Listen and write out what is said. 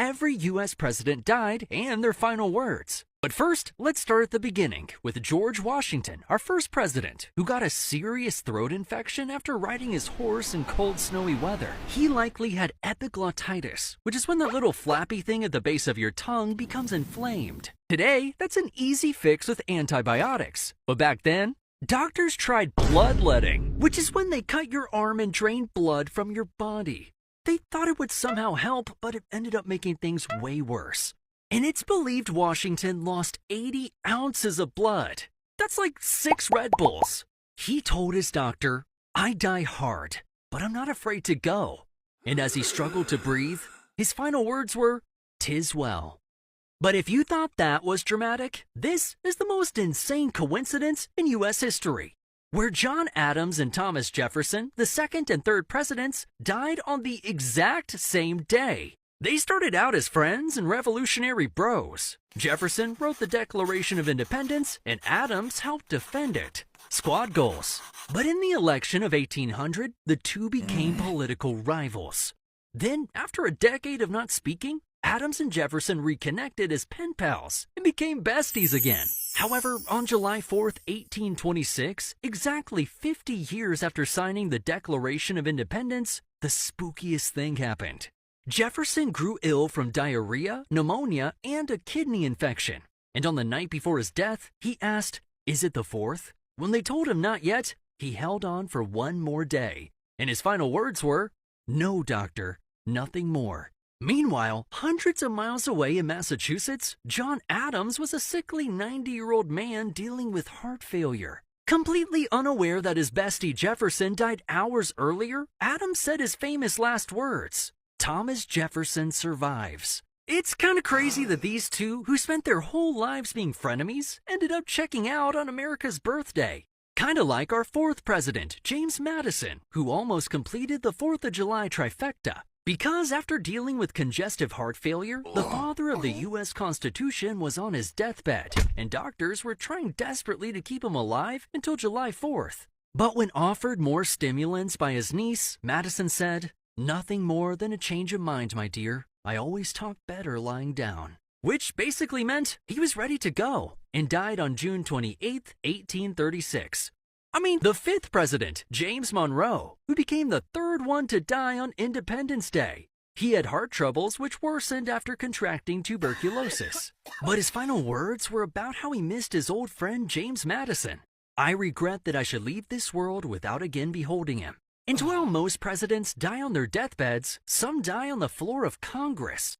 every U.S. president died and their final words. But first, let's start at the beginning with George Washington, our first president, who got a serious throat infection after riding his horse in cold, snowy weather. He likely had epiglottitis, which is when the little flappy thing at the base of your tongue becomes inflamed. Today, that's an easy fix with antibiotics. But back then, doctors tried bloodletting, which is when they cut your arm and drain blood from your body. They thought it would somehow help, but it ended up making things way worse. And it's believed Washington lost 80 ounces of blood. That's like 6 Red Bulls. He told his doctor, "I die hard, but I'm not afraid to go." And as he struggled to breathe, his final words were, "'Tis well." But if you thought that was dramatic, this is the most insane coincidence in U.S. history, where John Adams and Thomas Jefferson, the second and third presidents, died on the exact same day. They started out as friends and revolutionary bros. Jefferson wrote the Declaration of Independence, and Adams helped defend it. Squad goals. But in the election of 1800, the two became political rivals. Then, after a decade of not speaking, Adams and Jefferson reconnected as pen pals and became besties again. However, on July 4th, 1826, exactly 50 years after signing the Declaration of Independence, the spookiest thing happened. Jefferson grew ill from diarrhea, pneumonia, and a kidney infection. And on the night before his death, he asked, "Is it the 4th?" When they told him not yet, he held on for one more day. And his final words were, "No, doctor, nothing more." Meanwhile, hundreds of miles away in Massachusetts, John Adams was a sickly 90-year-old man dealing with heart failure. Completely unaware that his bestie Jefferson died hours earlier, Adams said his famous last words, "Thomas Jefferson survives." It's kinda crazy that these two, who spent their whole lives being frenemies, ended up checking out on America's birthday. Kinda like our fourth president, James Madison, who almost completed the 4th of July trifecta. Because after dealing with congestive heart failure, the father of the U.S. Constitution was on his deathbed, and doctors were trying desperately to keep him alive until July 4th. But when offered more stimulants by his niece, Madison said, "Nothing more than a change of mind, my dear. I always talk better lying down." Which basically meant he was ready to go, and died on June 28th, 1836. I mean, the 5th president, James Monroe, who became the 3rd one to die on Independence Day. He had heart troubles which worsened after contracting tuberculosis. But his final words were about how he missed his old friend James Madison. "I regret that I should leave this world without again beholding him." And while most presidents die on their deathbeds, some die on the floor of Congress.